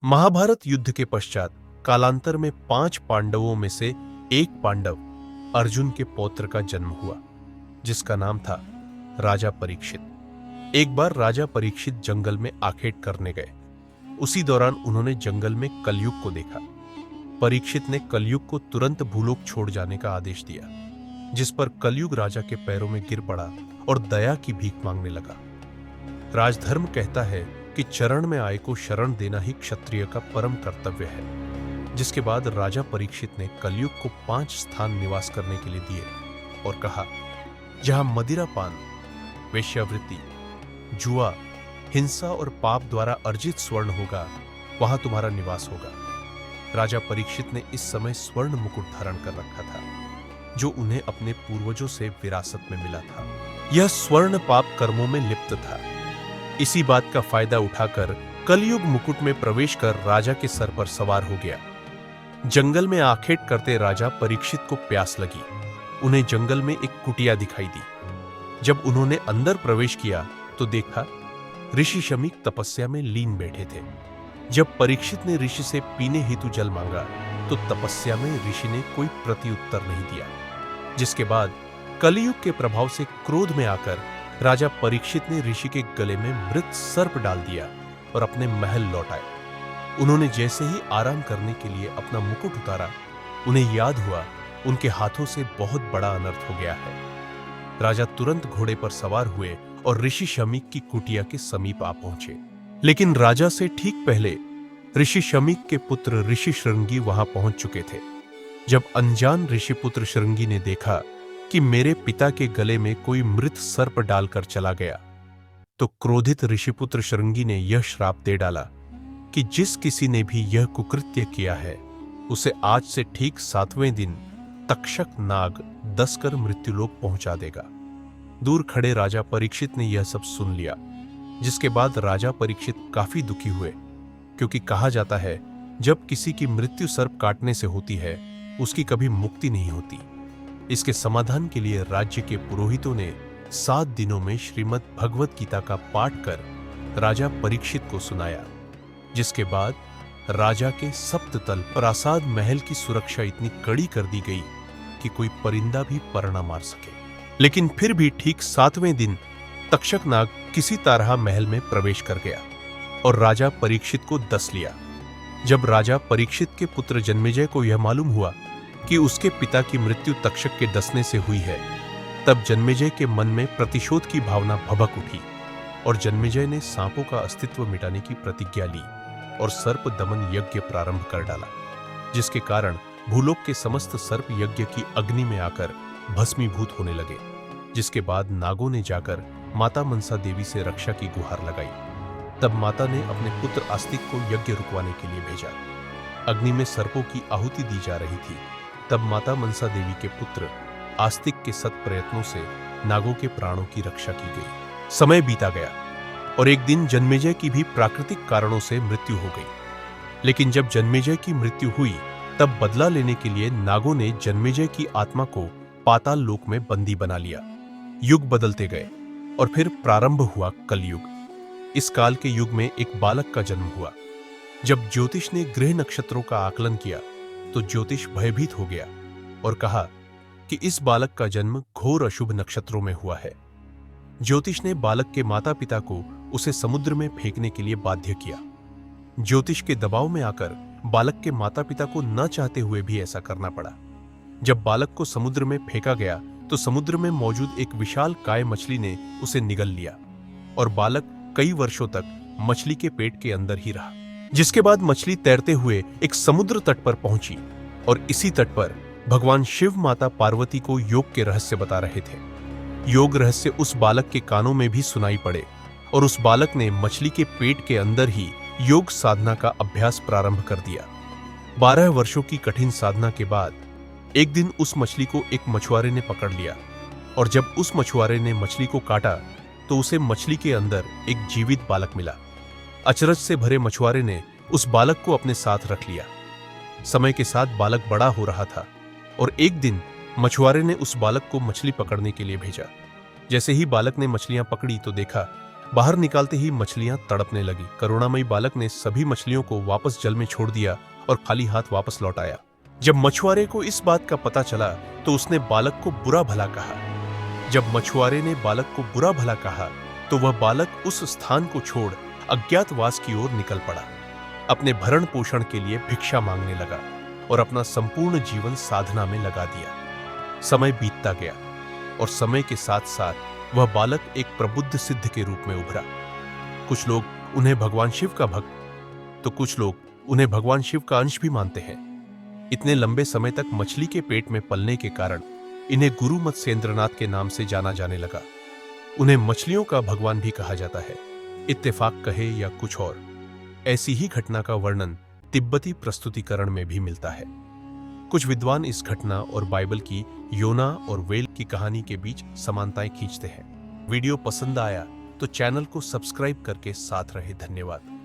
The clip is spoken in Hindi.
महाभारत युद्ध के पश्चात कालांतर में 5 पांडवों में से एक पांडव अर्जुन के पौत्र का जन्म हुआ, जिसका नाम था राजा परीक्षित। एक बार राजा परीक्षित जंगल में आखेट करने गए। उसी दौरान उन्होंने जंगल में कलयुग को देखा। परीक्षित ने कलयुग को तुरंत भूलोक छोड़ जाने का आदेश दिया, जिस पर कलयुग राजा के पैरों में गिर पड़ा और दया की भीख मांगने लगा। राजधर्म कहता है कि चरण में आए को शरण देना ही क्षत्रिय का परम कर्तव्य है। जिसके बाद राजा परीक्षित ने कलयुग को 5 स्थान निवास करने के लिए दिए और कहा, जहां मदिरापान, वेश्यावृत्ति, जुआ, हिंसा और पाप द्वारा अर्जित स्वर्ण होगा, वहां तुम्हारा निवास होगा। राजा परीक्षित ने इस समय स्वर्ण मुकुट धारण कर रखा था, जो उन्हें अपने पूर्वजों से विरासत में मिला था। यह स्वर्ण पाप कर्मों में लिप्त था। इसी बात का फायदा उठाकर कलयुग मुकुट में प्रवेश कर राजा के सर पर सवार हो गया। जंगल में आखेट करते राजा परीक्षित को प्यास लगी। उन्हें जंगल में एक कुटिया दिखाई दी। जब उन्होंने अंदर प्रवेश किया तो देखा ऋषि शमीक तपस्या में लीन बैठे थे। जब परीक्षित ने ऋषि से पीने हेतु जल मांगा तो तपस्या में ऋषि ने कोई प्रत्युत्तर नहीं दिया। जिसके बाद कलयुग के प्रभाव से क्रोध में आकर राजा परीक्षित ने ऋषि के गले में मृत सर्प डाल दिया और अपने महल लौट आए। उन्होंने जैसे ही आराम करने के लिए अपना मुकुट उतारा, उन्हें याद हुआ उनके हाथों से बहुत बड़ा अनर्थ हो गया है। राजा तुरंत घोड़े पर सवार हुए और ऋषि शमीक की कुटिया के समीप आ पहुंचे। लेकिन राजा से ठीक पहले ऋषि शमीक के पुत्र ऋषि शृंगी वहां पहुंच चुके थे। जब अनजान ऋषिपुत्र शृंगी ने देखा कि मेरे पिता के गले में कोई मृत सर्प डालकर चला गया, तो क्रोधित ऋषिपुत्र शृंगी ने यह श्राप दे डाला कि जिस किसी ने भी यह कुकृत्य किया है, उसे आज से ठीक 7वें दिन तक्षक नाग 10 कर मृत्युलोक पहुंचा देगा। दूर खड़े राजा परीक्षित ने यह सब सुन लिया, जिसके बाद राजा परीक्षित काफी दुखी हुए, क्योंकि कहा जाता है जब किसी की मृत्यु सर्प काटने से होती है, उसकी कभी मुक्ति नहीं होती। इसके समाधान के लिए राज्य के पुरोहितों ने 7 दिनों में श्रीमद् भगवत गीता का पाठ कर राजा परीक्षित को सुनाया। जिसके बाद राजा के सप्ततल प्रासाद महल की सुरक्षा इतनी कड़ी कर दी गई कि कोई परिंदा भी पर न मार सके। लेकिन फिर भी ठीक 7वें दिन तक्षक नाग किसी तरह महल में प्रवेश कर गया और राजा परीक्षित को डस लिया। जब राजा परीक्षित के पुत्र जन्मेजय को यह मालूम हुआ कि उसके पिता की मृत्यु तक्षक के डसने से हुई है, तब जन्मेजय के मन में प्रतिशोध की भावना भभक उठी और जन्मेजय ने सांपों का अस्तित्व मिटाने की प्रतिज्ञा ली और सर्प दमन यज्ञ प्रारंभ कर डाला, जिसके कारण भूलोक के समस्त सर्प यज्ञ की अग्नि में आकर भस्मीभूत होने लगे। जिसके बाद नागों ने जाकर माता मनसा देवी से रक्षा की गुहार लगाई। तब माता ने अपने पुत्र आस्तिक को यज्ञ रुकवाने के लिए भेजा। अग्नि में सर्पों की आहुति दी जा रही थी। तब माता मनसा देवी के पुत्र आस्तिक के सत प्रयत्नों से नागों के प्राणों की रक्षा की गई। समय बीता गया और एक दिन जन्मेजय की भी प्राकृतिक कारणों से मृत्यु हो गई। लेकिन जब जन्मेजय की मृत्यु हुई, तब बदला लेने के लिए नागों ने जन्मेजय की आत्मा को पाताल लोक में बंदी बना लिया। युग बदलते गए और फिर प्रारंभ हुआ कलयुग। इस काल के युग में एक बालक का जन्म हुआ। जब ज्योतिष ने ग्रह नक्षत्रों का आकलन किया तो ज्योतिष भयभीत हो गया और कहा कि इस बालक का जन्म घोर अशुभ नक्षत्रों में हुआ है। ज्योतिष ने बालक के माता पिता को उसे समुद्र में फेंकने के लिए बाध्य किया। ज्योतिष के दबाव में आकर बालक के माता पिता को न चाहते हुए भी ऐसा करना पड़ा। जब बालक को समुद्र में फेंका गया तो समुद्र में मौजूद एक विशाल काय मछली ने उसे निगल लिया और बालक कई वर्षों तक मछली के पेट के अंदर ही रहा। जिसके बाद मछली तैरते हुए एक समुद्र तट पर पहुंची और इसी तट पर भगवान शिव माता पार्वती को योग के रहस्य बता रहे थे। योग रहस्य उस बालक के कानों में भी सुनाई पड़े और उस बालक ने मछली के पेट के अंदर ही योग साधना का अभ्यास प्रारंभ कर दिया। 12 वर्षों की कठिन साधना के बाद एक दिन उस मछली को एक मछुआरे ने पकड़ लिया और जब उस मछुआरे ने मछली को काटा तो उसे मछली के अंदर एक जीवित बालक मिला। अचरज से भरे मछुआरे ने उस बालक को अपने साथ रख लिया। समय के साथ बालक बड़ा हो रहा था और एक दिन मछुआरे ने उस बालक को मछली पकड़ने के लिए भेजा। जैसे ही बालक ने मछलियां पकड़ी तो देखा बाहर निकालते ही मछलियां तड़पने लगी। करुणामयी बालक ने सभी मछलियों को वापस जल में छोड़ दिया और खाली हाथ वापस लौट आया। जब मछुआरे को इस बात का पता चला तो उसने बालक को बुरा भला कहा। जब मछुआरे ने बालक को बुरा भला कहा तो वह बालक उस स्थान को छोड़ अज्ञातवास की ओर निकल पड़ा। अपने भरण पोषण के लिए भिक्षा मांगने लगा और अपना संपूर्ण जीवन साधना में लगा दिया। समय बीतता गया और समय के साथ साथ वह बालक एक प्रबुद्ध सिद्ध के रूप में उभरा। कुछ लोग उन्हें भगवान शिव का भक्त तो कुछ लोग उन्हें भगवान शिव का अंश भी मानते हैं। इतने लंबे समय तक मछली के पेट में पलने के कारण इन्हें गुरु मत्स्येंद्रनाथ के नाम से जाना जाने लगा। उन्हें मछलियों का भगवान भी कहा जाता है। इत्तेफाक कहे या कुछ और, ऐसी ही घटना का वर्णन तिब्बती प्रस्तुतिकरण में भी मिलता है। कुछ विद्वान इस घटना और बाइबल की योना और वेल की कहानी के बीच समानताएं खींचते हैं। वीडियो पसंद आया तो चैनल को सब्सक्राइब करके साथ रहे। धन्यवाद।